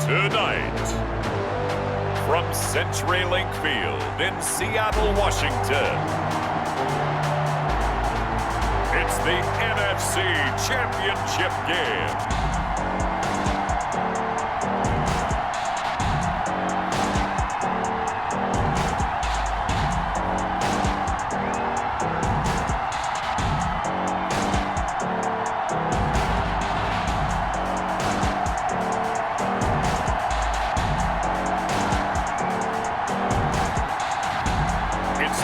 Tonight, from CenturyLink Field in Seattle, Washington, it's the NFC Championship game.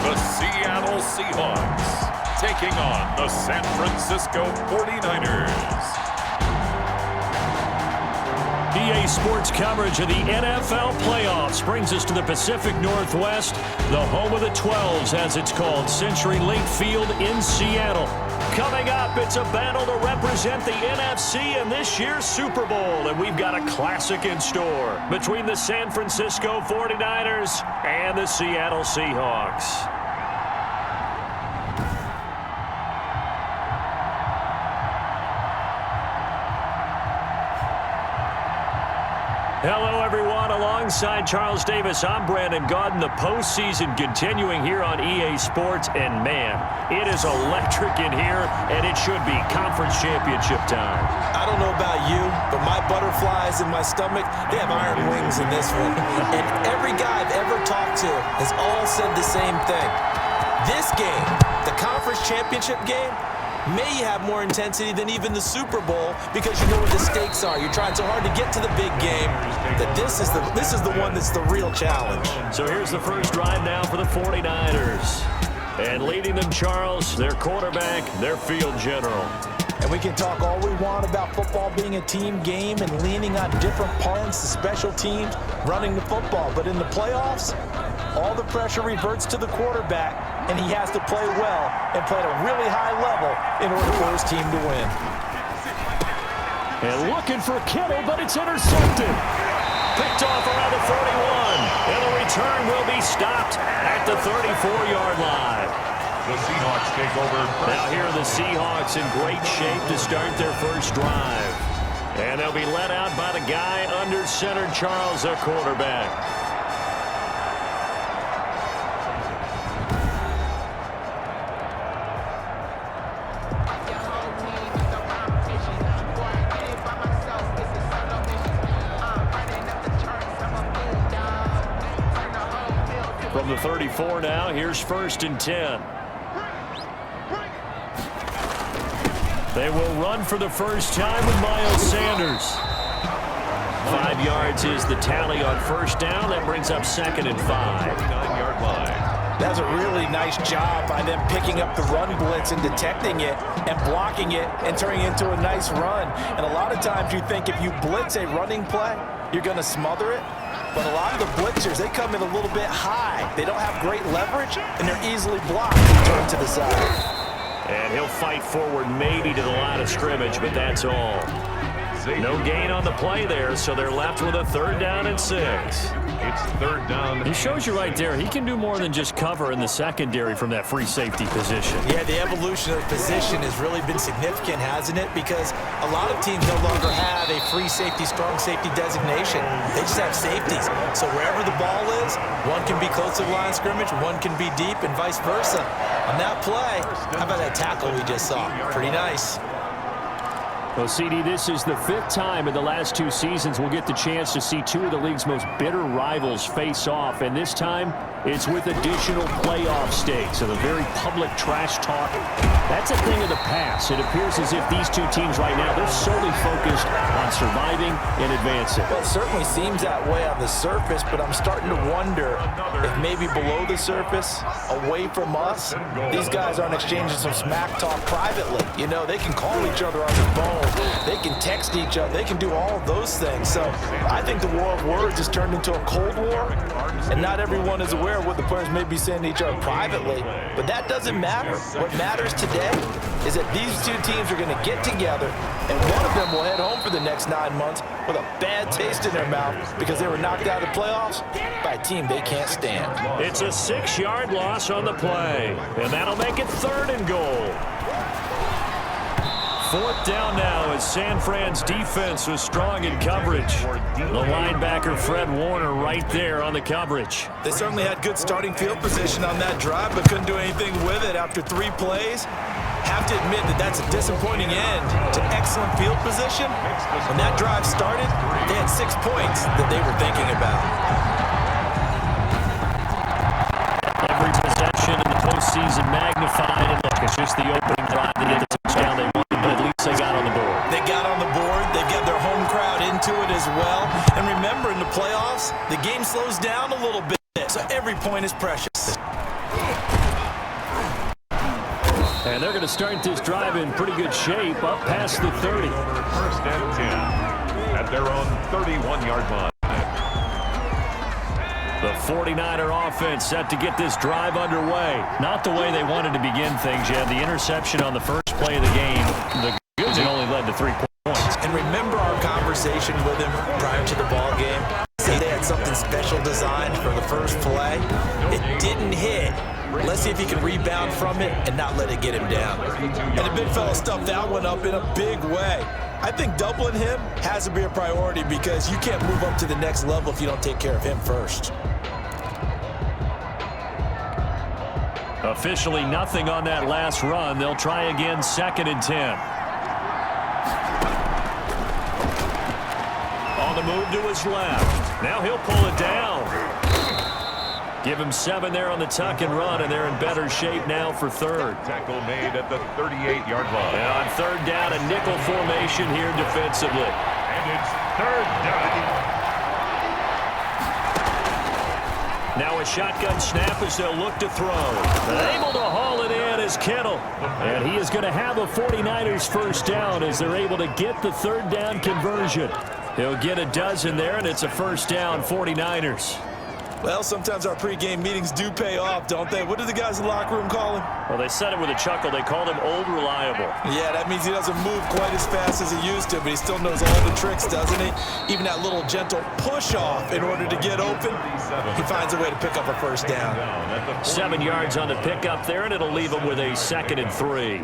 The Seattle Seahawks taking on the San Francisco 49ers. EA Sports coverage of the NFL playoffs brings us to the Pacific Northwest, the home of the 12s, as it's called, CenturyLink Field in Seattle. Coming up, it's a battle to represent the NFC in this year's Super Bowl, and we've got a classic in store between the San Francisco 49ers and the Seattle Seahawks. Hello, everyone. Alongside Charles Davis, I'm Brandon Gaudin. The postseason continuing here on EA Sports. And, man, it is electric in here, and it should be conference championship time. I don't know about you, but my butterflies in my stomach, they have iron wings in this one. And every guy I've ever talked to has all said the same thing. This game, the conference championship game, may have more intensity than even the Super Bowl because you know what the stakes are. You're trying so hard to get to the big game that this is the one that's the real challenge. So here's the first drive now for the 49ers. And leading them, Charles, their quarterback, their field general. And we can talk all we want about football being a team game and leaning on different parts, the special teams, running the football. But in the playoffs, all the pressure reverts to the quarterback, and he has to play well and play at a really high level in order for his team to win. And looking for Kittle, but it's intercepted. Picked off around the 41. And the return will be stopped at the 34-yard line. The Seahawks take over. Now here are the Seahawks in great shape to start their first drive. And they'll be led out by the guy under center, Charles, their quarterback. From the 34 now, here's 1st and 10. They will run for the first time with Miles Sanders. 5 yards is the tally on first down. That brings up 2nd and 5. 9-yard line. That's a really nice job by them picking up the run blitz and detecting it and blocking it and turning it into a nice run. And a lot of times you think if you blitz a running play, you're going to smother it. But a lot of the blitzers, they come in a little bit high. They don't have great leverage, and they're easily blocked and turned to the side. And he'll fight forward maybe to the line of scrimmage, but that's all. No gain on the play there, so they're left with a 3rd down and 6. It's 3rd down. He shows you right there, he can do more than just cover in the secondary from that free safety position. Yeah, the evolution of the position has really been significant, hasn't it? Because a lot of teams no longer have a free safety, strong safety designation. They just have safeties. So wherever the ball is, one can be close to the line of scrimmage, one can be deep, and vice versa. On that play, how about that tackle we just saw? Pretty nice. Well, CD, this is the 5th time in the last 2 seasons we'll get the chance to see 2 of the league's most bitter rivals face off, and this time it's with additional playoff stakes. So the very public trash talk, that's a thing of the past. It appears as if these 2 teams right now, they're solely focused on surviving and advancing. Well, it certainly seems that way on the surface, but I'm starting to wonder if maybe below the surface, away from us, these guys aren't exchanging some smack talk privately. You know, they can call each other on the phone They can text each other. They can do all of those things. So I think the war of words has turned into a Cold War, and not everyone is aware of what the players may be saying to each other privately. But that doesn't matter. What matters today is that these two teams are going to get together, and one of them will head home for the next 9 months with a bad taste in their mouth because they were knocked out of the playoffs by a team they can't stand. It's a 6-yard loss on the play, and that'll make it 3rd and goal. 4th down now as San Fran's defense was strong in coverage. The linebacker Fred Warner right there on the coverage. They certainly had good starting field position on that drive, but couldn't do anything with it after 3 plays. Have to admit that that's a disappointing end to excellent field position. When that drive started, they had 6 points that they were thinking about. Every possession in the postseason magnified, and look, it's just the opening drive that did the touchdown they wanted, but at least they got on the board. They got on the board. They got their home crowd into it as well. And remember, in the playoffs, the game slows down a little bit, so every point is precious. And they're going to start this drive in pretty good shape, up past the 30. 1st and 10 at their own 31-yard line. The 49er offense set to get this drive underway. Not the way they wanted to begin things. You had the interception on the first play of the game. The goods had only led to 3 points. And remember our conversation with him prior to the ball game? Say they had something special designed for the first play. It didn't hit. Let's see if he can rebound from it and not let it get him down. And the big fella stuffed that one up in a big way. I think doubling him has to be a priority because you can't move up to the next level if you don't take care of him first. Officially nothing on that last run. They'll try again, 2nd and 10. On the move to his left. Now he'll pull it down. Give him 7 there on the tuck and run, and they're in better shape now for 3rd. Tackle made at the 38-yard line. And on 3rd down, a nickel formation here defensively. And it's 3rd down. Now a shotgun snap as they'll look to throw. Able to haul it in is Kittle. And he is going to have a 49ers first down as they're able to get the 3rd down conversion. He'll get a dozen there, and it's a first down, 49ers. Well, sometimes our pregame meetings do pay off, don't they? What do the guys in the locker room call him? Well, they said it with a chuckle. They called him Old Reliable. Yeah, that means he doesn't move quite as fast as he used to, but he still knows all the tricks, doesn't he? Even that little gentle push-off in order to get open, he finds a way to pick up a first down. 7 yards on the pickup there, and it'll leave him with a 2nd and 3.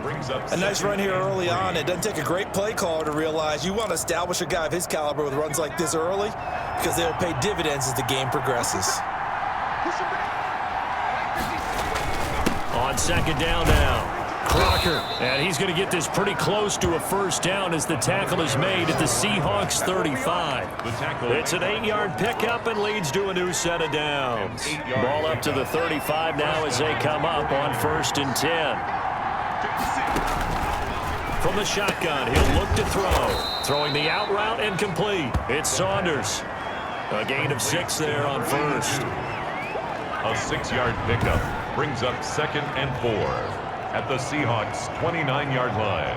A nice run here early on. It doesn't take a great play caller to realize you want to establish a guy of his caliber with runs like this early because they'll pay dividends as the game progresses. On 2nd down now. Crocker, and he's going to get this pretty close to a first down as the tackle is made at the Seahawks 35. It's an 8-yard pickup and leads to a new set of downs. Ball up to the 35 now as they come up on 1st and 10. From the shotgun, he'll look to throw. Throwing the out route and complete. It's Saunders. A gain of 6 there on 1st. A 6-yard pickup brings up 2nd and 4 at the Seahawks 29-yard line.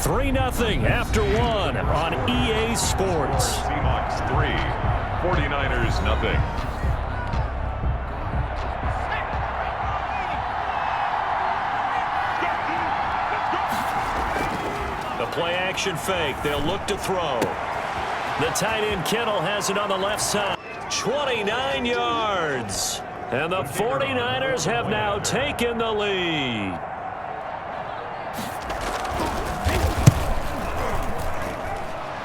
Three 3-0 after 1 on EA Sports. Seahawks 3, 49ers 0. Play action fake. They'll look to throw. The tight end Kittle has it on the left side. 29 yards. And the 49ers have now taken the lead.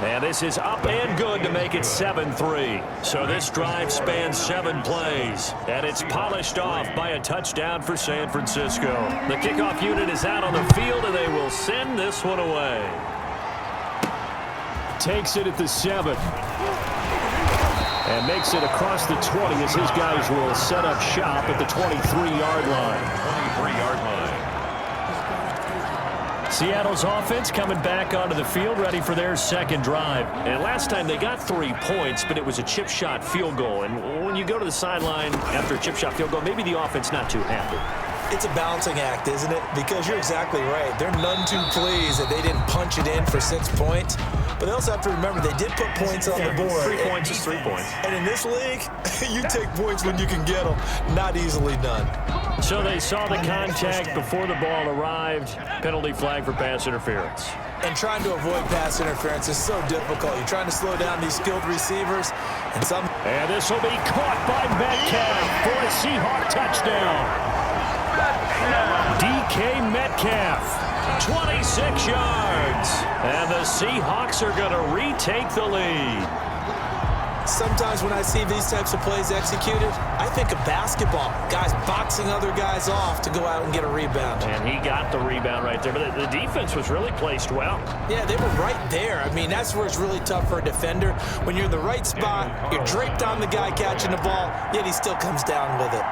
And this is up and good to make it 7-3. So this drive spans 7 plays. And it's polished off by a touchdown for San Francisco. The kickoff unit is out on the field, and they will send this one away. Takes it at the 7. And makes it across the 20 as his guys will set up shop at the 23-yard line. 23-yard line. Seattle's offense coming back onto the field, ready for their second drive. And last time they got 3 points, but it was a chip shot field goal. And when you go to the sideline after a chip shot field goal, maybe the offense not too happy. It's a balancing act, isn't it? Because you're exactly right. They're none too pleased that they didn't punch it in for 6 points. But they also have to remember they did put points on the board. 3 points is 3 points. And in this league, you take points when you can get them. Not easily done. So they saw the contact before the ball arrived. Penalty flag for pass interference. And trying to avoid pass interference is so difficult. You're trying to slow down these skilled receivers. And this will be caught by Metcalf for a Seahawk touchdown. DK Metcalf, 26 yards. And the Seahawks are going to retake the lead. Sometimes when I see these types of plays executed, I think of basketball. Guys boxing other guys off to go out and get a rebound. And he got the rebound right there. But the defense was really placed well. Yeah, they were right there. I mean, that's where it's really tough for a defender. When you're in the right spot, you're draped on the guy catching the ball, yet he still comes down with it.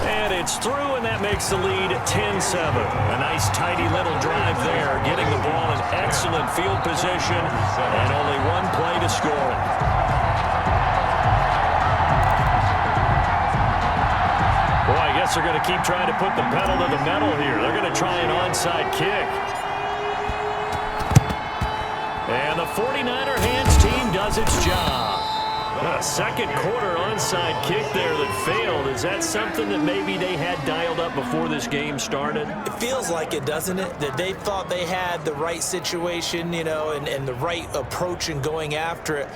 And it's through, and that makes the lead 10-7. A nice, tidy little drive there, getting the ball in excellent field position, and only 1 play to score it. Boy, I guess they're going to keep trying to put the pedal to the metal here. They're going to try an onside kick. And the 49er hands team does its job. A second quarter onside kick there that failed. Is that something that maybe they had dialed up before this game started? It feels like it, doesn't it? That they thought they had the right situation, you know, and the right approach in going after it.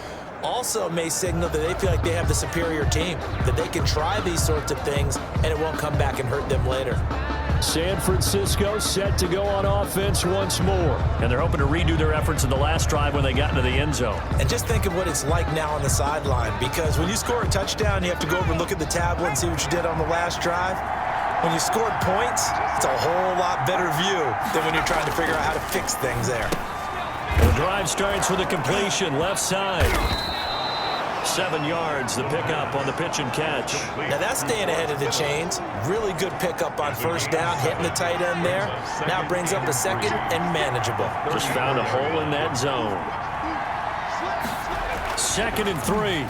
Also may signal that they feel like they have the superior team, that they can try these sorts of things and it won't come back and hurt them later. San Francisco set to go on offense once more. And they're hoping to redo their efforts in the last drive when they got into the end zone. And just think of what it's like now on the sideline, because when you score a touchdown, you have to go over and look at the tablet and see what you did on the last drive. When you scored points, it's a whole lot better view than when you're trying to figure out how to fix things there. The drive starts with a completion, left side. 7 yards, the pickup on the pitch and catch. Now that's staying ahead of the chains. Really good pickup on first down, hitting the tight end there. Now brings up a second and manageable. Just found a hole in that zone. 2nd and 3.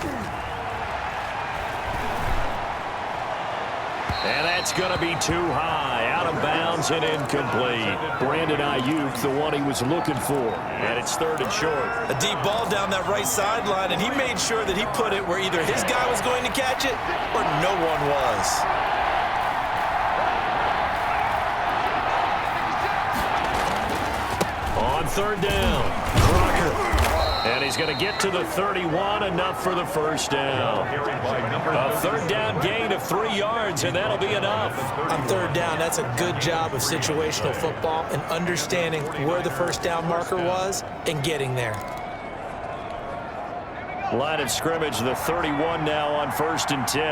And that's going to be too high. Out of bounds and incomplete. Brandon Ayuk, the one he was looking for. And it's 3rd and short. A deep ball down that right sideline, and he made sure that he put it where either his guy was going to catch it or no one was. On 3rd down, Crocker. And he's going to get to the 31, enough for the first down. A 3rd down gain of 3 yards, and that'll be enough. On 3rd down, that's a good job of situational football and understanding where the first down marker was and getting there. Line of scrimmage, the 31 now on 1st and 10.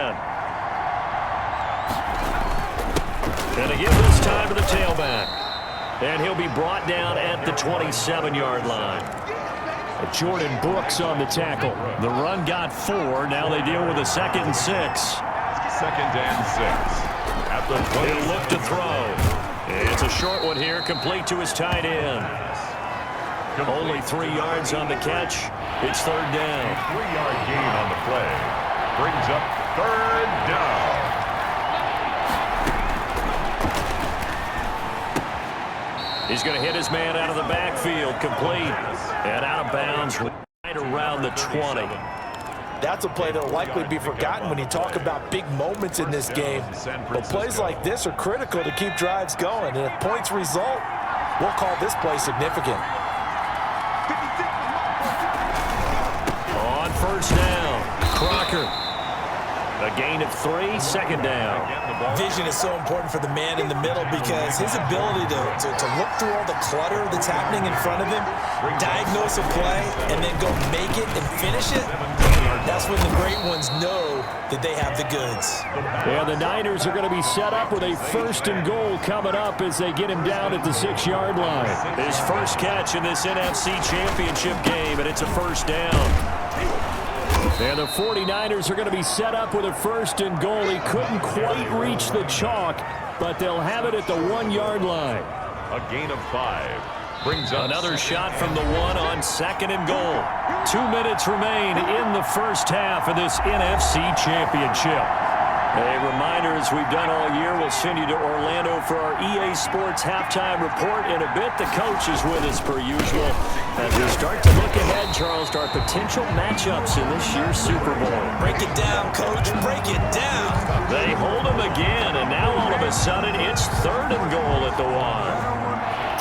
And again this time to the tailback. And he'll be brought down at the 27-yard line. Jordan Brooks on the tackle. The run got 4. Now they deal with a 2nd and 6. 2nd and 6. At the 20. He'll look to throw. It's a short one here, complete to his tight end. Only 3 yards on the catch. It's 3rd down. 3-yard gain on the play. Brings up 3rd down. He's going to hit his man out of the backfield, complete, and out of bounds right around the 20. That's a play that will likely be forgotten when you talk about big moments in this game. But plays like this are critical to keep drives going, and if points result, we'll call this play significant. On 1st down, Crocker. A gain of 3, 2nd down. Vision is so important for the man in the middle because his ability to look through all the clutter that's happening in front of him, diagnose a play, and then go make it and finish it, that's when the great ones know that they have the goods. And the Niners are going to be set up with a 1st and goal coming up as they get him down at the 6-yard line. His first catch in this NFC Championship game, and it's a 1st down. And the 49ers are going to be set up with a 1st and goal. He couldn't quite reach the chalk, but they'll have it at the 1-yard line. A gain of 5. Brings up another shot from the 1 on 2nd and goal. 2 minutes remain in the first half of this NFC Championship. A reminder, as we've done all year, we'll send you to Orlando for our EA Sports halftime report in a bit. The coach is with us per usual as we start to look ahead, Charles, to our potential matchups in this year's Super Bowl. Break it down, Coach. Break it down. They hold him again, and now all of a sudden it's 3rd and goal at the 1.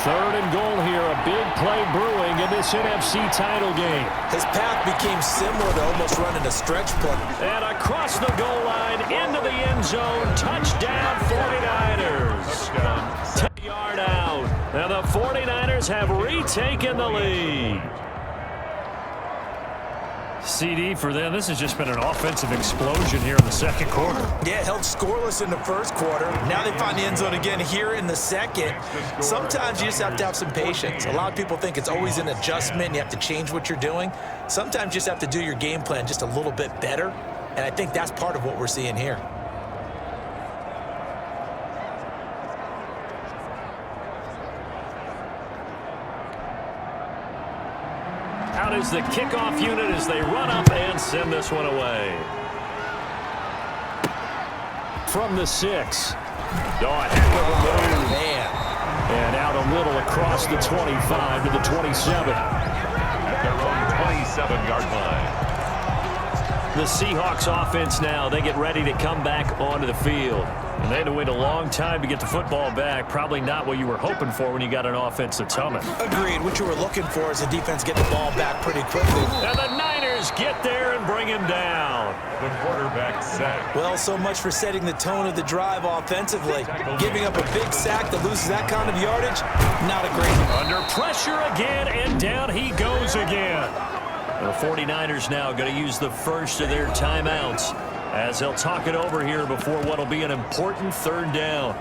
3rd and goal here, a big play brewing in this NFC title game. His path became similar to almost running a stretch play. And across the goal line, into the end zone, touchdown 49ers. 10-yard out, and the 49ers have retaken the lead. CD for them, this has just been an offensive explosion here in the 2nd quarter. Yeah, held scoreless in the 1st quarter. Now they find the end zone again here in the 2nd. Sometimes you just have to have some patience. A lot of people think it's always an adjustment. You have to change what you're doing. Sometimes you just have to do your game plan just a little bit better. And I think that's part of what we're seeing here. Out is the kickoff unit as they run up and send this one away. From the 6. Oh, heck of a move. Man. And out a little across the 25 to the 27. at their own 27-yard line. The Seahawks offense now, they get ready to come back onto the field. And they had to wait a long time to get the football back. Probably not what you were hoping for when you got an offense that's humming. Agreed. What you were looking for is the defense get the ball back pretty quickly. And the Niners get there and bring him down. The quarterback sack. Well, so much for setting the tone of the drive offensively. Giving up a big sack that loses that kind of yardage, not a great one. Under pressure again, and down he goes again. The 49ers now going to use the first of their timeouts as they'll talk it over here before what will be an important third down.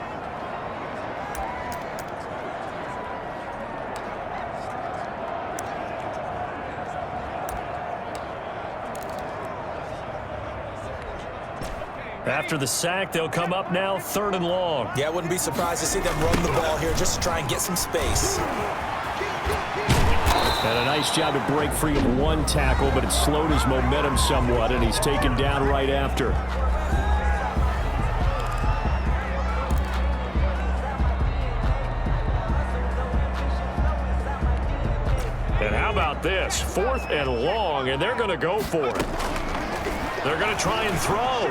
After the sack, they'll come up now 3rd and long. Yeah, I wouldn't be surprised to see them run the ball here just to try and get some space. And a nice job to break free of one tackle, but it slowed his momentum somewhat, and he's taken down right after. And how about this? 4th and long, and they're going to go for it. They're going to try and throw.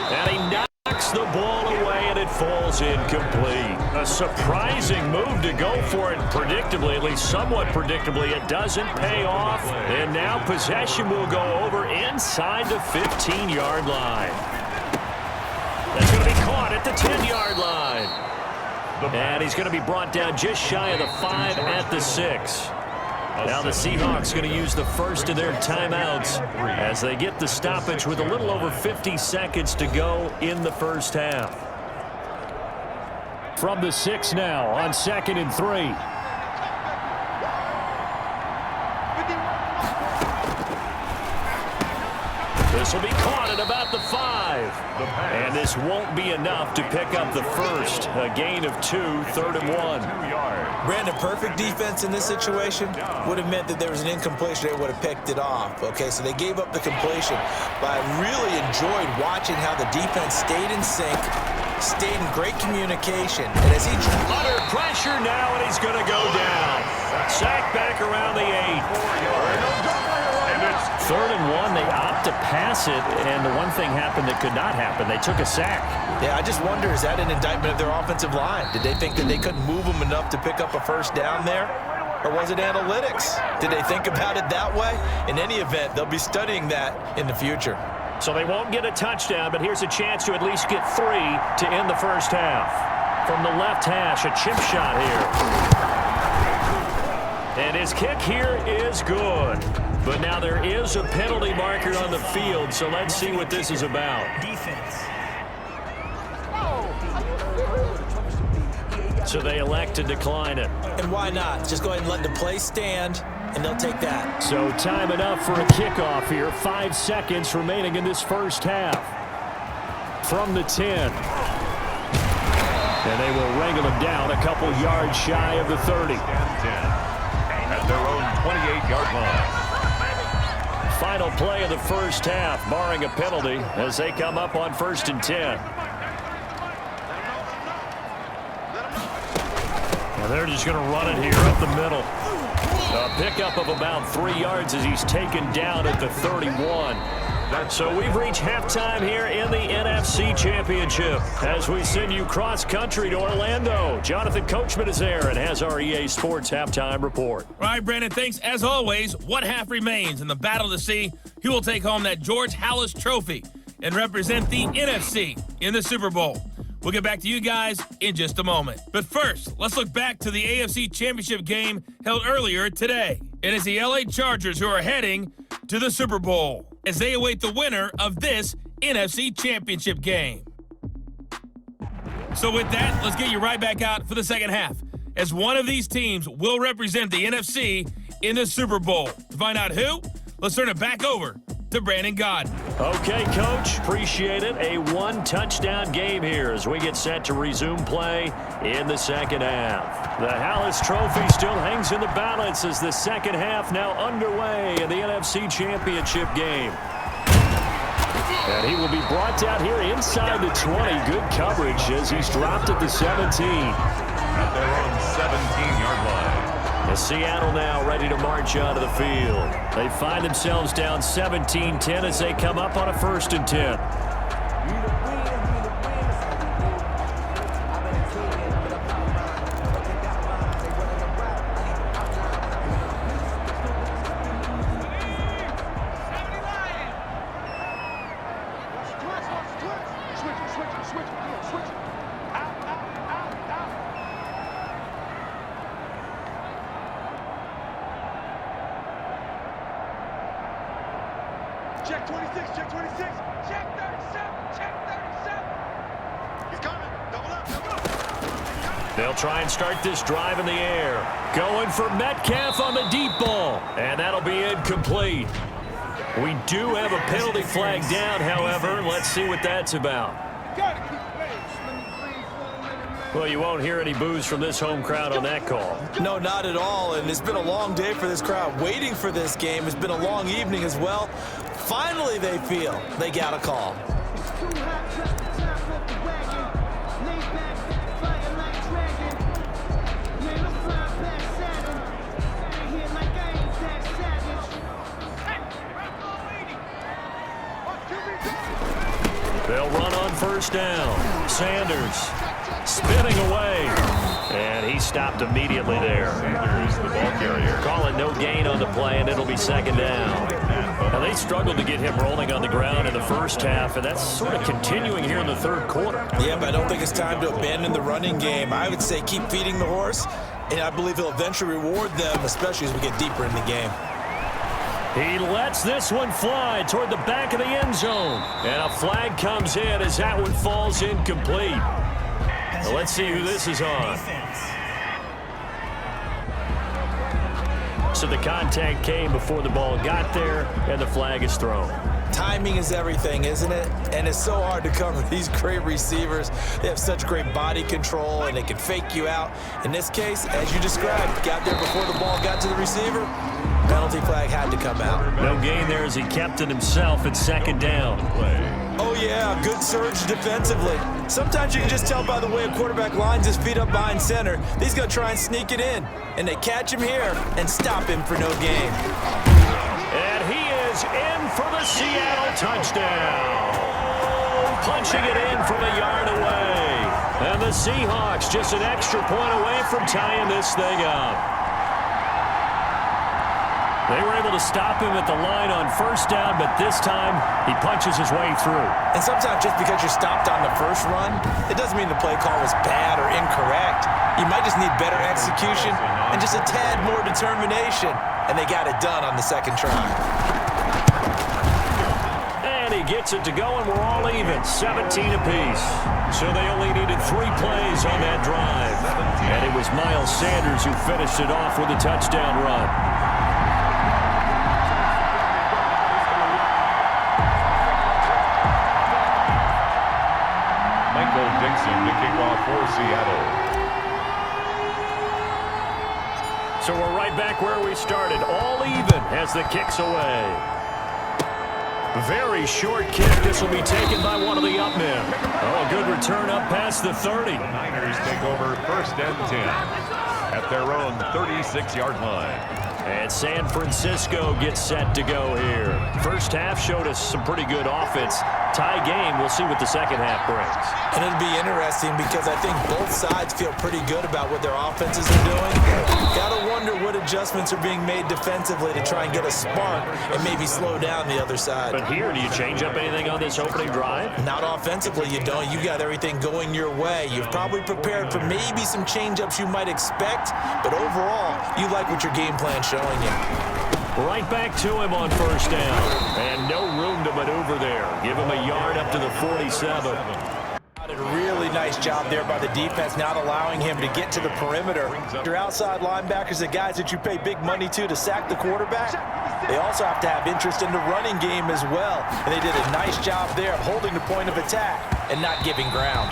And he knocks the ball away, and it falls incomplete. A surprising move to go for it predictably, at least somewhat predictably. It doesn't pay off, and now possession will go over inside the 15-yard line. That's going to be caught at the 10-yard line. And he's going to be brought down just shy of the 5 at the 6. Now the Seahawks going to use the first of their timeouts as they get the stoppage with a little over 50 seconds to go in the first half. From the 6 now on 2nd and 3. This will be caught at about the 5. And this won't be enough to pick up the first. A gain of 2, 3rd and 1. Brandon, perfect defense in this situation would have meant that there was an incompletion. They would have picked it off. Okay, so they gave up the completion. But I really enjoyed watching how the defense stayed in sync, stayed in great communication. And as he under pressure now, and he's going to go down. Sack back around the 8. 3rd and 1, they opt to pass it, and the one thing happened that could not happen. They took a sack. Yeah, I just wonder, is that an indictment of their offensive line? Did they think that they couldn't move them enough to pick up a first down there? Or was it analytics? Did they think about it that way? In any event, they'll be studying that in the future. So they won't get a touchdown, but here's a chance to at least get 3 to end the first half. From the left hash, a chip shot here. And his kick here is good. But now there is a penalty marker on the field, so let's see what this is about. Defense. So they elect to decline it. And why not? Just go ahead and let the play stand and they'll take that. So time enough for a kickoff here. 5 seconds remaining in this first half. From the 10. And they will wrangle him down a couple yards shy of the 30. At their own 28-yard line. Final play of the first half, barring a penalty, as they come up on 1st and 10. And they're just going to run it here up the middle. A pickup of about 3 yards as he's taken down at the 31. So we've reached halftime here in the NFC Championship as we send you cross-country to Orlando. Jonathan Coachman is there and has our EA Sports halftime report. All right, Brandon, thanks. As always, one half remains in the battle to see who will take home that George Halas Trophy and represent the NFC in the Super Bowl. We'll get back to you guys in just a moment. But first, let's look back to the AFC Championship game held earlier today. It is the LA Chargers who are heading to the Super Bowl as they await the winner of this NFC Championship game. So with that, let's get you right back out for the second half, as one of these teams will represent the NFC in the Super Bowl. To find out who, let's turn it back over to Brandon Gaudin. Okay, Coach, appreciate it. A one-touchdown game here as we get set to resume play in the second half. The Halas Trophy still hangs in the balance as the second half now underway in the NFC Championship game. And he will be brought down here inside the 20. Good coverage as he's dropped at the 17. At their own 17-yard line. As Seattle now ready to march onto the field. They find themselves down 17-10 as they come up on a 1st and 10. Check 26, check 26, check 37, check 37. He's coming, double up, double up. They'll try and start this drive in the air. Going for Metcalf on the deep ball. And that'll be incomplete. We do have a penalty flag down, however. Let's see what that's about. Well, you won't hear any boos from this home crowd on that call. No, not at all, and it's been a long day for this crowd waiting for this game. It's been a long evening as well. Finally, they feel they got a call. They'll run on 1st down. Sanders spinning away. And he stopped immediately there. Sanders, the ball carrier. Call it no gain on the play, and it'll be 2nd down. Now, they struggled to get him rolling on the ground in the first half, and that's sort of continuing here in the 3rd quarter. Yeah, but I don't think it's time to abandon the running game. I would say keep feeding the horse, and I believe he'll eventually reward them, especially as we get deeper in the game. He lets this one fly toward the back of the end zone. And a flag comes in as that one falls incomplete. Well, let's see who this is on. So the contact came before the ball got there, and the flag is thrown. Timing is everything, isn't it? And it's so hard to cover these great receivers. They have such great body control, and they can fake you out. In this case, as you described, got there before the ball got to the receiver. Penalty flag had to come out. No gain there as he kept it himself at 2nd down. Oh, yeah, good surge defensively. Sometimes you can just tell by the way a quarterback lines his feet up behind center. He's going to try and sneak it in. And they catch him here and stop him for no gain. And he is in for the Seattle touchdown. Punching it in from a yard away. And the Seahawks just an extra point away from tying this thing up. They were able to stop him at the line on 1st down, but this time he punches his way through. And sometimes just because you're stopped on the first run, it doesn't mean the play call was bad or incorrect. You might just need better execution and just a tad more determination. And they got it done on the 2nd try. And he gets it to go, and we're all even, 17 apiece. So they only needed 3 plays on that drive. And it was Miles Sanders who finished it off with a touchdown run. So we're right back where we started. All even as the kick's away. Very short kick. This will be taken by one of the up men. Oh, a good return up past the 30. The Niners take over 1st and 10 at their own 36-yard line. And San Francisco gets set to go here. First half showed us some pretty good offense. Tie game. We'll see what the second half brings. And it'll be interesting because I think both sides feel pretty good about what their offenses are doing. Gotta wonder what adjustments are being made defensively to try and get a spark and maybe slow down the other side. But here, do you change up anything on this opening drive? Not offensively, you don't. You got everything going your way. You've probably prepared for maybe some change-ups you might expect, but overall, you like what your game plan's showing you. Right back to him on first down. And no room to maneuver there. Give him a yard up to the 47. Did a really nice job there by the defense, not allowing him to get to the perimeter. Your outside linebackers, the guys that you pay big money to sack the quarterback, they also have to have interest in the running game as well. And they did a nice job there of holding the point of attack and not giving ground.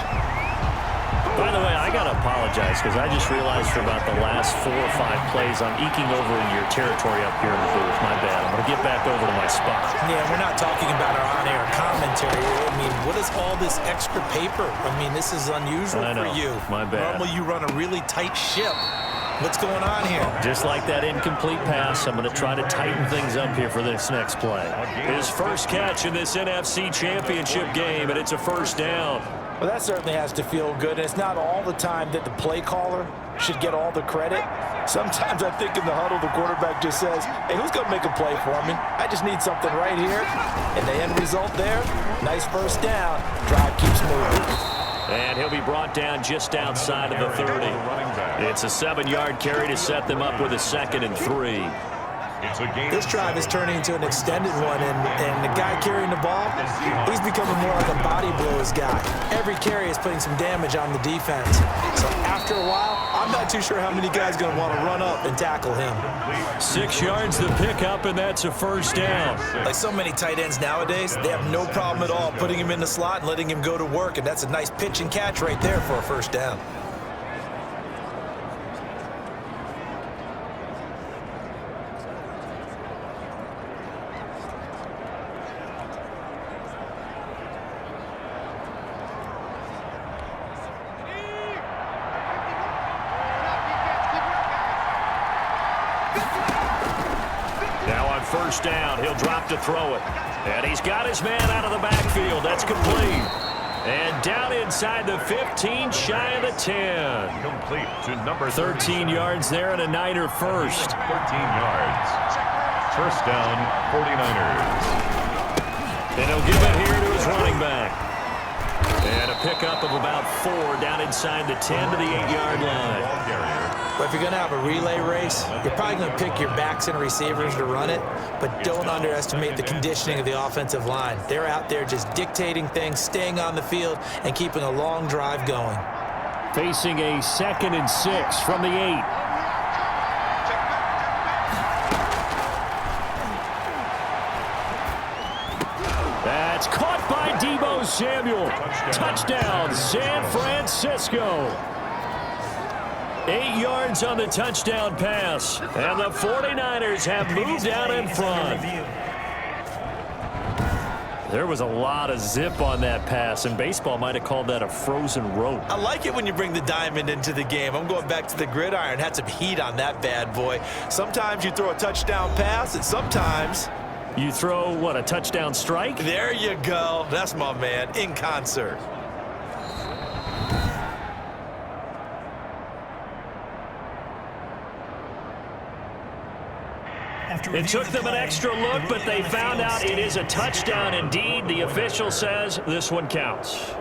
By the way, I got to apologize because I just realized for about the last 4 or 5 plays I'm eking over in your territory up here in the booth. My bad. I'm going to get back over to my spot. Yeah, we're not talking about our on-air commentary. I mean, what is all this extra paper? I mean, this is unusual for you. My bad. Normally you run a really tight ship. What's going on here? Just like that incomplete pass, I'm going to try to tighten things up here for this next play. His first catch in this NFC Championship game, and it's a first down. Well, that certainly has to feel good. It's not all the time that the play caller should get all the credit. Sometimes I think in the huddle, the quarterback just says, hey, who's going to make a play for me? I just need something right here. And the end result there, nice first down. Drive keeps moving. And he'll be brought down just outside of the 30. It's a 7-yard carry to set them up with a 2nd and 3. This drive is turning into an extended one, and the guy carrying the ball, he's becoming more like a body blows guy. Every carry is putting some damage on the defense. So after a while, I'm not too sure how many guys are going to want to run up and tackle him. 6 yards the pickup, and that's a first down. Like so many tight ends nowadays, they have no problem at all putting him in the slot and letting him go to work, and that's a nice pitch and catch right there for a first down. First down, he'll drop to throw it. And he's got his man out of the backfield. That's complete. And down inside the 15, shy of the 10. Complete to number 13 yards there and a Niner first. 13 yards. First down, 49ers. And he'll give it here to his running back. And a pickup of about 4 down inside the 10 to the 8-yard line. But if you're going to have a relay race, you're probably going to pick your backs and receivers to run it, but don't underestimate the conditioning of the offensive line. They're out there just dictating things, staying on the field, and keeping a long drive going. Facing a 2nd and 6 from the 8. That's caught by Deebo Samuel. Touchdown, San Francisco. 8 yards on the touchdown pass. And the 49ers have moved out in front. There was a lot of zip on that pass, and baseball might have called that a frozen rope. I like it when you bring the diamond into the game. I'm going back to the gridiron. Had some heat on that bad boy. Sometimes you throw a touchdown pass, and sometimes you throw, what, a touchdown strike? There you go. That's my man, in concert. It took them an extra look, but they found out it is a touchdown indeed. The official says this one counts.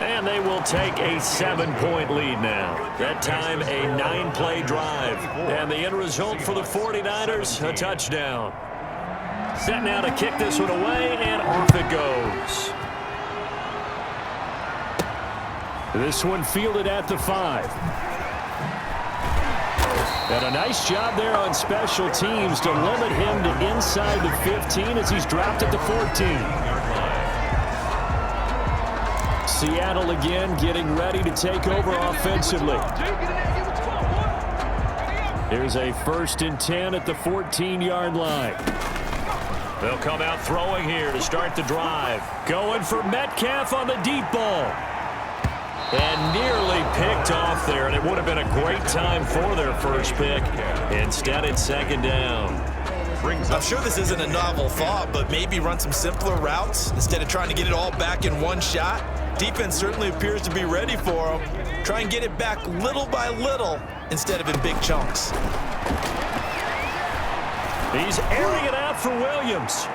And they will take a 7-point lead now. That time, a 9-play drive. And the end result for the 49ers, a touchdown. Set now to kick this one away, and off it goes. This one fielded at the 5. And a nice job there on special teams to limit him to inside the 15 as he's dropped at the 14. Seattle again getting ready to take over offensively. Here's a 1st and 10 at the 14-yard line. They'll come out throwing here to start the drive. Going for Metcalf on the deep ball. And nearly picked off there, and it would have been a great time for their first pick. Instead, it's 2nd down. I'm sure this isn't a novel thought, but maybe run some simpler routes instead of trying to get it all back in one shot. Defense certainly appears to be ready for them. Try and get it back little by little instead of in big chunks. He's airing it out for Williams.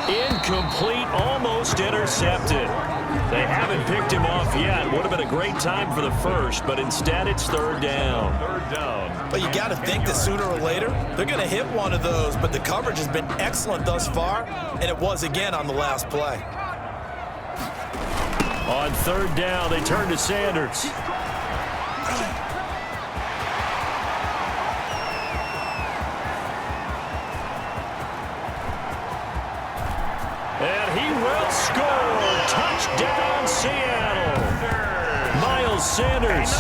Incomplete, almost intercepted. They haven't picked him off yet. Would have been a great time for the first, but instead it's 3rd down. But you got to think that sooner or later, they're going to hit one of those, but the coverage has been excellent thus far, and it was again on the last play. On 3rd down, they turn to Sanders. And he will score. Touchdown, Seattle. Miles Sanders,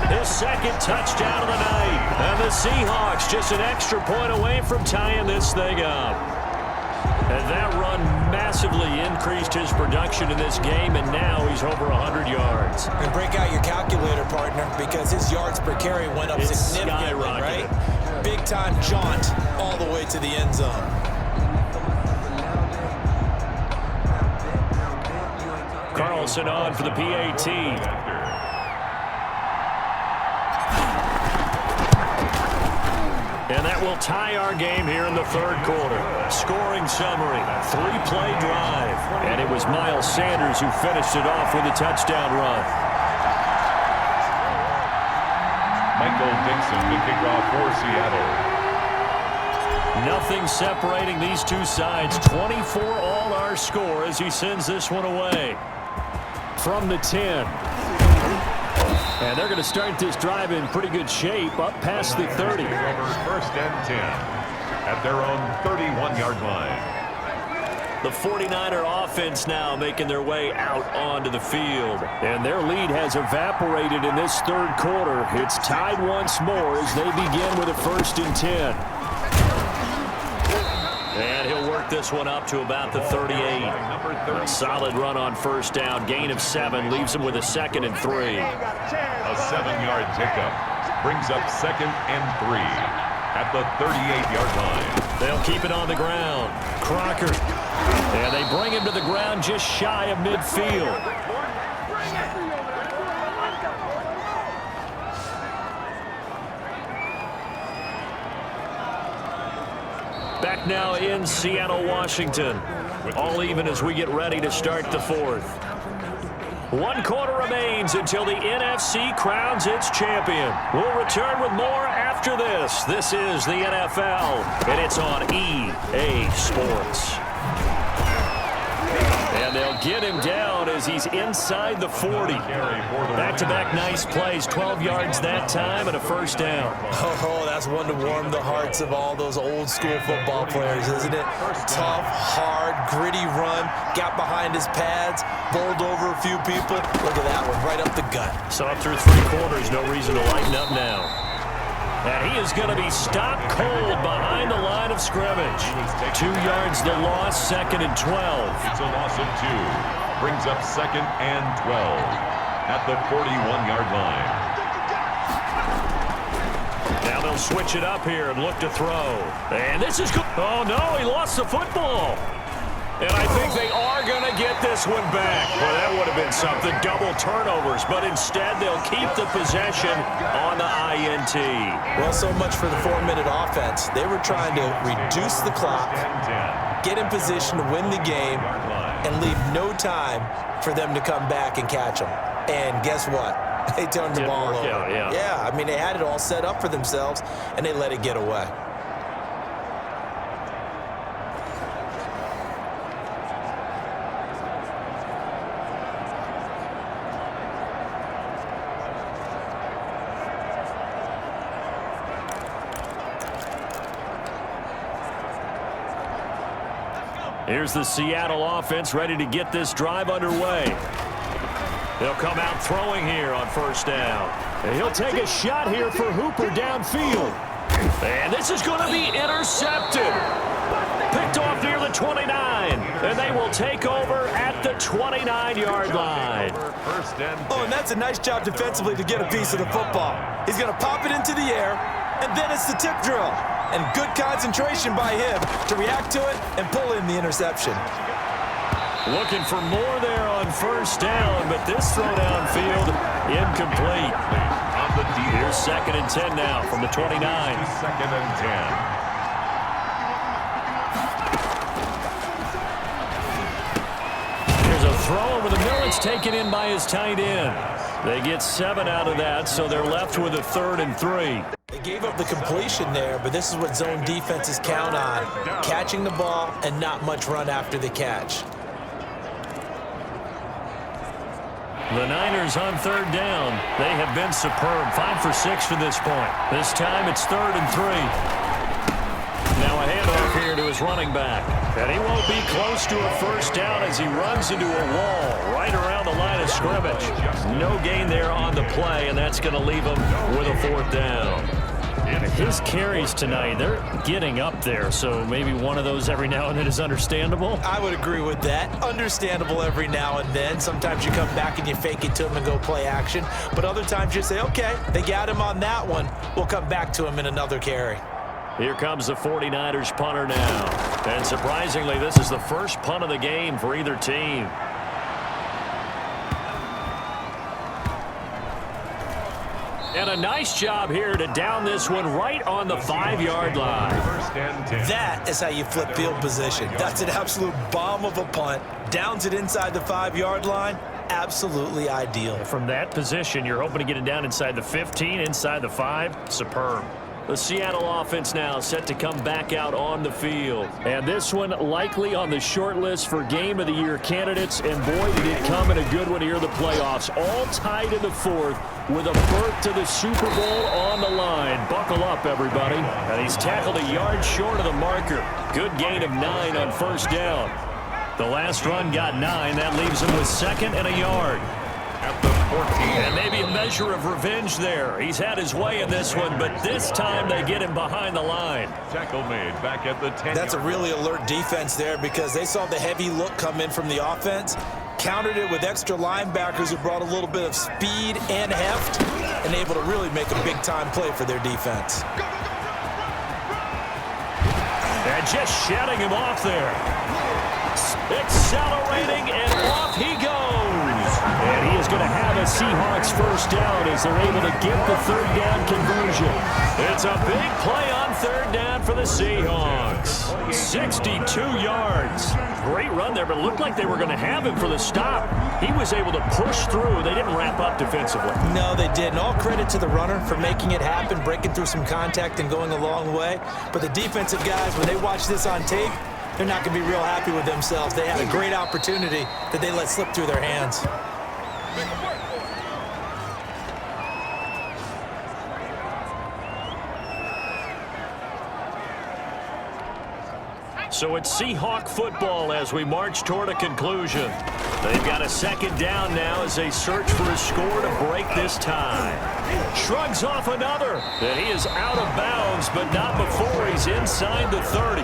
his 2nd touchdown of the night. And the Seahawks just an extra point away from tying this thing up. And that run massively increased his production in this game, and now he's over 100 yards. And break out your calculator, partner, because his yards per carry went up significantly, right? Big-time jaunt all the way to the end zone. Carlson on for the PAT. And that will tie our game here in the 3rd quarter. Scoring summary, 3-play drive. And it was Miles Sanders who finished it off with a touchdown run. Michael Dixon to kick off for Seattle. Nothing separating these two sides. 24 all our score as he sends this one away. From the 10. And they're going to start this drive in pretty good shape up past the 30. Over 1st and 10 at their own 31-yard line. The 49er offense now making their way out onto the field. And their lead has evaporated in this 3rd quarter. It's tied once more as they begin with a 1st and 10. And he'll work this one up to about the 38. A solid run on 1st down. Gain of 7 leaves him with a 2nd and 3. A 7-yard pickup brings up 2nd and 3 at the 38-yard line. They'll keep it on the ground. Crocker. And they bring him to the ground just shy of midfield. Back now in Seattle, Washington. All even as we get ready to start the 4th. 1 quarter remains until the NFC crowns its champion. We'll return with more after this. This is the NFL, and it's on EA Sports. And they'll get him down as he's inside the 40. Back-to-back nice plays, 12 yards that time and a 1st down. Oh, that's one to warm the hearts of all those old-school football players, isn't it? Tough, hard, gritty run, got behind his pads, bowled over a few people. Look at that one, right up the gut. Saw through 3 quarters, no reason to lighten up now. And he is going to be stopped cold behind the line of scrimmage. 2 yards the loss, 2nd and 12. It's a loss of 2. Brings up 2nd and 12 at the 41-yard line. Now they'll switch it up here and look to throw. And this is good. Oh, no, he lost the football. And I think they are going to get this one back. Well, that would have been something, double turnovers. But instead, they'll keep the possession on the INT. Well, so much for the 4-minute offense. They were trying to reduce the clock, get in position to win the game, and leave no time for them to come back and catch them. And guess what? They turned the ball over. Yeah, I mean, they had it all set up for themselves, and they let it get away. Here's the Seattle offense ready to get this drive underway. They'll come out throwing here on first down. And he'll take a shot here for Hooper downfield. And this is going to be intercepted. Picked off near the 29. And they will take over at the 29-yard line. Oh, and that's a nice job defensively to get a piece of the football. He's going to pop it into the air, and then it's the tip drill. And good concentration by him to react to it and pull in the interception. Looking for more there on first down, but this throw downfield incomplete. Here's 2nd and 10 now from the 29. 2nd and 10. Throw over the middle. It's taken in by his tight end. They get 7 out of that, so they're left with a 3rd and 3. They gave up the completion there, but this is what zone defenses count on. Catching the ball and not much run after the catch. The Niners on 3rd down. They have been superb. 5 for 6 to this point. This time it's 3rd and 3. Now a handoff here to his running back. And he won't be close to a first down as he runs into a wall right around the line of scrimmage. No gain there on the play, and that's going to leave him with a 4th down. His carries tonight, they're getting up there, so maybe one of those every now and then is understandable. I would agree with that. Understandable every now and then. Sometimes you come back and you fake it to him and go play action. But other times you say, okay, they got him on that one. We'll come back to him in another carry. Here comes the 49ers punter now. And surprisingly, this is the first punt of the game for either team. And a nice job here to down this one right on the 5-yard line. That is how you flip field position. That's an absolute bomb of a punt. Downs it inside the 5-yard line. Absolutely ideal. From that position, you're hoping to get it down inside the 15, inside the 5. Superb. The Seattle offense now set to come back out on the field. And this one likely on the short list for Game of the Year candidates. And boy, did it come in a good one here in the playoffs. All tied in the 4th with a berth to the Super Bowl on the line. Buckle up, everybody. And he's tackled a yard short of the marker. Good gain of 9 on first down. The last run got 9. That leaves him with 2nd and a yard. At the 14. And maybe a measure of revenge there. He's had his way in this one, but this time they get him behind the line. Tackle made back at the 10. That's a really alert defense there because they saw the heavy look come in from the offense, countered it with extra linebackers who brought a little bit of speed and heft, and able to really make a big-time play for their defense. And just shutting him off there. Accelerating, and off he goes. And he is going to have a Seahawks first down as they're able to get the 3rd down conversion. It's a big play on 3rd down for the Seahawks. 62 yards. Great run there, but it looked like they were going to have him for the stop. He was able to push through. They didn't wrap up defensively. No, they didn't. All credit to the runner for making it happen, breaking through some contact and going a long way. But the defensive guys, when they watch this on tape, they're not going to be real happy with themselves. They had a great opportunity that they let slip through their hands. So it's Seahawk football as we march toward a conclusion. They've got a 2nd down now as they search for a score to break this tie. Shrugs off another. And he is out of bounds, but not before he's inside the 30.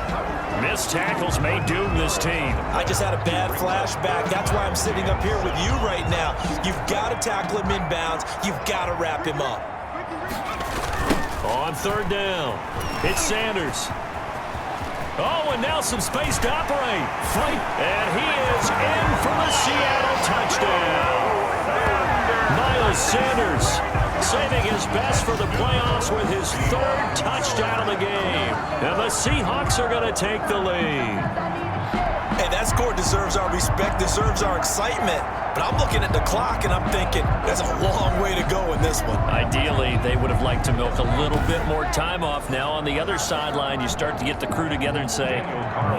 Missed tackles may doom this team. I just had a bad flashback. That's why I'm sitting up here with you right now. You've got to tackle him inbounds. You've got to wrap him up. On 3rd down, it's Sanders. Oh, and now some space to operate. Fight. And he is in for the Seattle touchdown. Miles Sanders saving his best for the playoffs with his 3rd touchdown of the game. And the Seahawks are going to take the lead. Hey, that score deserves our respect, deserves our excitement. But I'm looking at the clock and I'm thinking, there's a long way to go in this one. Ideally, they would have liked to milk a little bit more time off. Now on the other sideline, you start to get the crew together and say,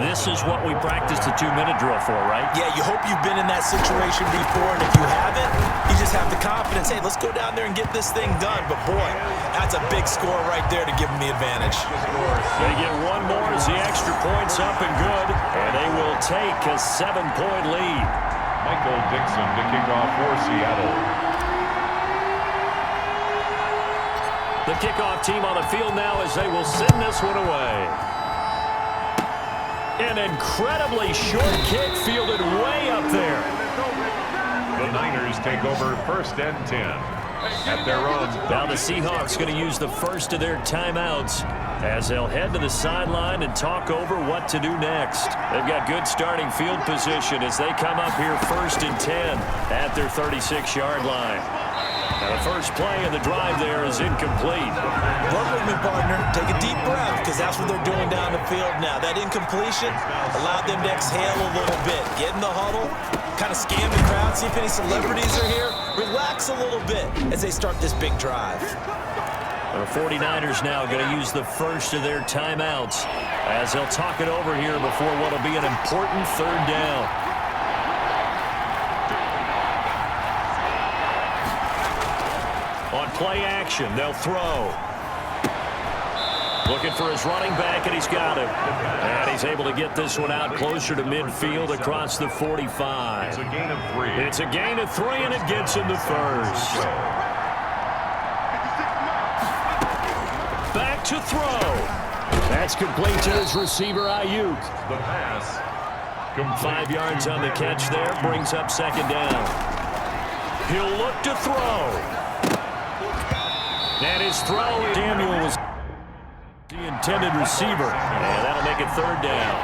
this is what we practiced the 2-minute drill for, right? Yeah, you hope you've been in that situation before, and if you haven't, you just have the confidence, hey, let's go down there and get this thing done. But boy, that's a big score right there to give them the advantage. They get one more as the extra point's up and good, and they will take a 7-point lead. Michael Dixon to kick off for Seattle. The kickoff team on the field now as they will send this one away. An incredibly short kick fielded way up there. The Niners take over 1st and 10 at their own. Now the Seahawks going to use the first of their timeouts as they'll head to the sideline and talk over what to do next. They've got good starting field position as they come up here 1st and 10 at their 36-yard line. Now the first play of the drive there is incomplete. Work with me, partner. Take a deep breath, because that's what they're doing down the field now. That incompletion allowed them to exhale a little bit. Get in the huddle, kind of scan the crowd, see if any celebrities are here. Relax a little bit as they start this big drive. The 49ers now going to use the first of their timeouts as they'll talk it over here before what will be an important 3rd down. On play action, they'll throw. Looking for his running back, and he's got him. And he's able to get this one out closer to midfield across the 45. It's a gain of 3. It's a gain of 3, and it gets him to 1st. Back to throw. That's complete to his receiver, Ayuk. The pass. 5 yards on the catch there, brings up 2nd down. He'll look to throw. And his throw, Samuel was the intended receiver. And that'll make it 3rd down.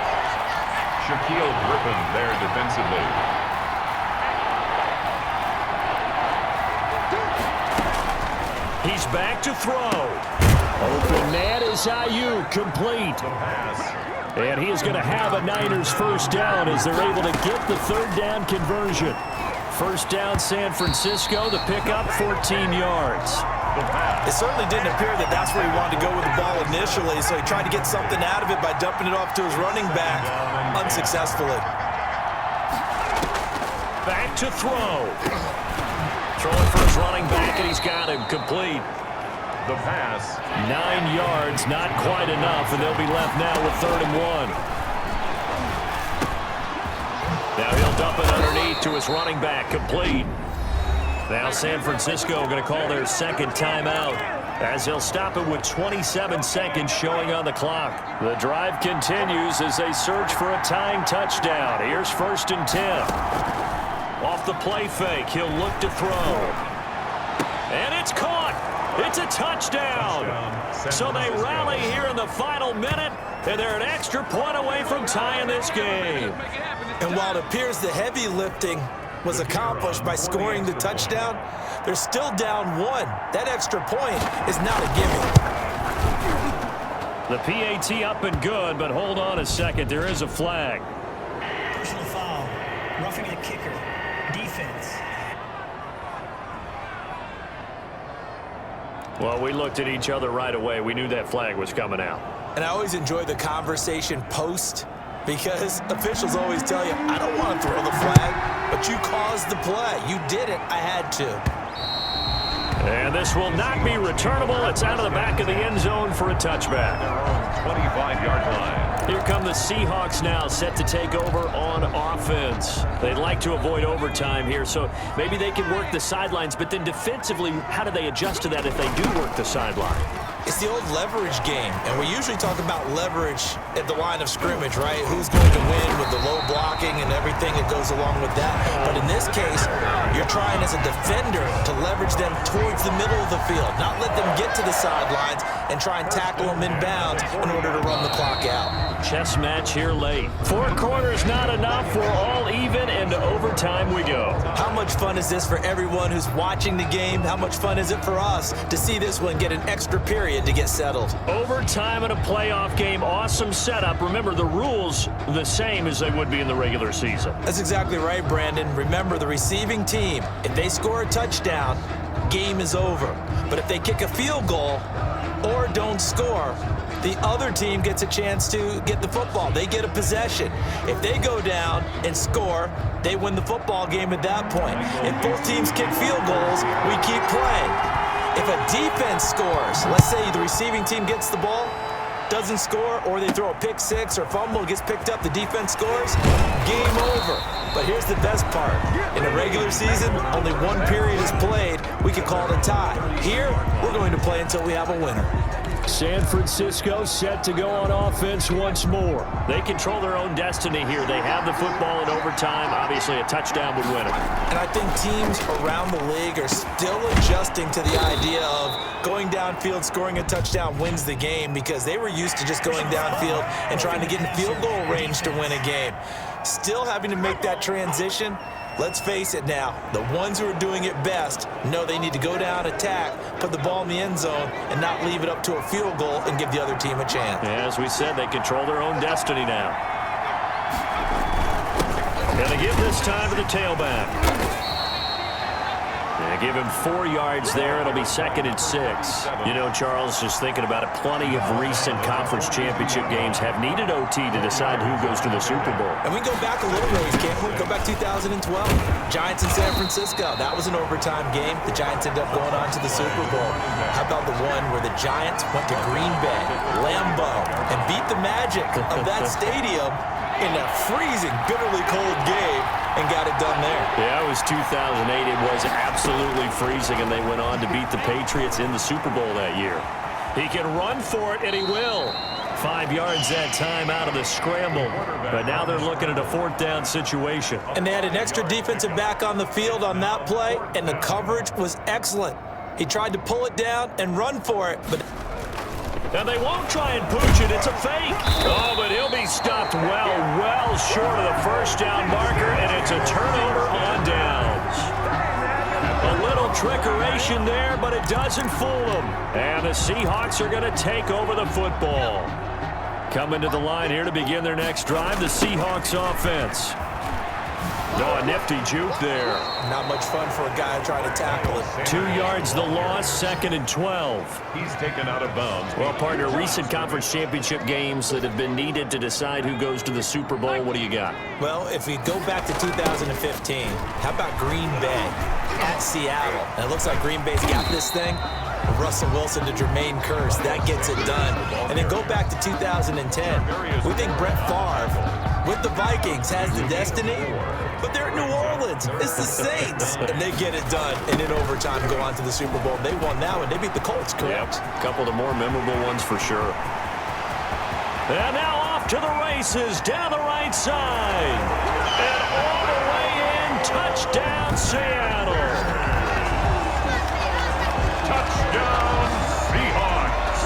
Shaquille Griffin there defensively. He's back to throw. Open man is Ayuk, complete. The pass. And he is going to have a Niners 1st down as they're able to get the 3rd down conversion. 1st down San Francisco, the pickup 14 yards. It certainly didn't appear that that's where he wanted to go with the ball initially, so he tried to get something out of it by dumping it off to his running back unsuccessfully. Back to throw. Throwing for his running back, and he's got him complete. The pass. 9 yards, not quite enough, and they'll be left now with 3rd and 1. Now he'll dump it underneath to his running back, complete. Now San Francisco going to call their 2nd timeout as they'll stop it with 27 seconds showing on the clock. The drive continues as they search for a tying touchdown. Here's 1st and 10. Off the play fake, he'll look to throw. And it's caught. It's a touchdown. So they rally here in the final minute, and they're an extra point away from tying this game. And while it appears the heavy lifting was accomplished by scoring the touchdown, they're still down 1. That extra point is not a gimme. The PAT up and good, but hold on a second. There is a flag. Personal foul. Roughing the kicker. Defense. Well, we looked at each other right away. We knew that flag was coming out. And I always enjoy the conversation post, because officials always tell you, I don't want to throw the flag, but you caused the play. You did it. I had to. And this will not be returnable. It's out of the back of the end zone for a touchback. Their own 25-yard line. Here come the Seahawks now, set to take over on offense. They'd like to avoid overtime here, so maybe they can work the sidelines, but then defensively, how do they adjust to that if they do work the sideline? It's the old leverage game, and we usually talk about leverage at the line of scrimmage, right? Who's going to win with the low blocking and everything that goes along with that. But in this case, you're trying as a defender to leverage them towards the middle of the field, not let them get to the sidelines and try and tackle them in bounds in order to run the clock out. Chess match here late. 4 quarters not enough. We're all even, and to overtime we go. How much fun is this for everyone who's watching the game? How much fun is it for us to see this one get an extra period to get settled? Overtime in a playoff game, awesome setup. Remember, the rules the same as they would be in the regular season. That's exactly right, Brandon. Remember, the receiving team, if they score a touchdown, game is over. But if they kick a field goal or don't score, the other team gets a chance to get the football. They get a possession. If they go down and score, they win the football game at that point. If both teams kick field goals, we keep playing. If a defense scores, let's say the receiving team gets the ball, doesn't score, or they throw a pick six or fumble, gets picked up, the defense scores, game over. But here's the best part. In a regular season, only one period is played. We could call it a tie. Here, we're going to play until we have a winner. San Francisco set to go on offense once more. They control their own destiny here. They have the football in overtime. Obviously, a touchdown would win it. And I think teams around the league are still adjusting to the idea of going downfield, scoring a touchdown wins the game, because they were used to just going downfield and trying to get in field goal range to win a game. Still having to make that transition. Let's face it now, the ones who are doing it best know they need to go down, attack, put the ball in the end zone, and not leave it up to a field goal and give the other team a chance. As we said, they control their own destiny now. And they give this time to the tailback. They give him 4 yards there. It'll be 2nd and 6. You know, Charles, just thinking about it, plenty of recent conference championship games have needed OT to decide who goes to the Super Bowl. And we can go back a little ways, can't we? Go back 2012. Giants in San Francisco. That was an overtime game. The Giants ended up going on to the Super Bowl. How about the one where the Giants went to Green Bay, Lambeau, and beat the Magic of that stadium in a freezing, bitterly cold game and got it done there? Yeah, it was 2008. It was absolutely freezing, and they went on to beat the Patriots in the Super Bowl that year. He can run for it, and he will. 5 yards that time out of the scramble. But now they're looking at a 4th down situation. And they had an extra defensive back on the field on that play, and the coverage was excellent. He tried to pull it down and run for it, but... And they won't try and pooch it. It's a fake. Oh, but he'll be stopped well short of the 1st down marker, and it's a turnover on downs. A little trickeration there, but it doesn't fool them. And the Seahawks are going to take over the football. Coming to the line here to begin their next drive, the Seahawks offense. Oh, a nifty juke there. Not much fun for a guy trying to tackle it. 2 yards the loss, 2nd and 12. He's taken out of bounds. Well, partner, recent conference championship games that have been needed to decide who goes to the Super Bowl, what do you got? Well, if we go back to 2015, how about Green Bay at Seattle? And it looks like Green Bay's got this thing. Russell Wilson to Jermaine Kearse, that gets it done. And then go back to 2010. We think Brett Favre with the Vikings has the destiny, but they're at New Orleans. It's the Saints. And they get it done. And in overtime, go on to the Super Bowl. They won that one. They beat the Colts, correct? Yep. A couple of the more memorable ones for sure. And now off to the races down the right side. And all the way in, touchdown Seattle. Touchdown, Seahawks.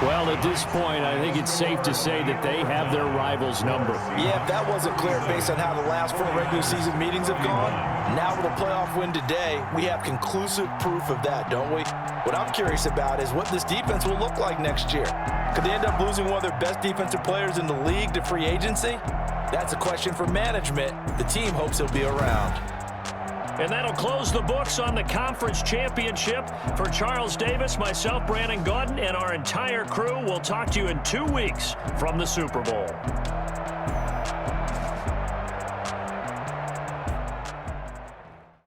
Well, at this point, I think it's safe to say that they have their rivals' number. Yeah, if that wasn't clear based on how the last 4 regular season meetings have gone, now with a playoff win today, we have conclusive proof of that, don't we? What I'm curious about is what this defense will look like next year. Could they end up losing one of their best defensive players in the league to free agency? That's a question for management. The team hopes he'll be around. And that'll close the books on the conference championship. For Charles Davis, myself, Brandon Gaudin, and our entire crew, we'll talk to you in 2 weeks from the Super Bowl.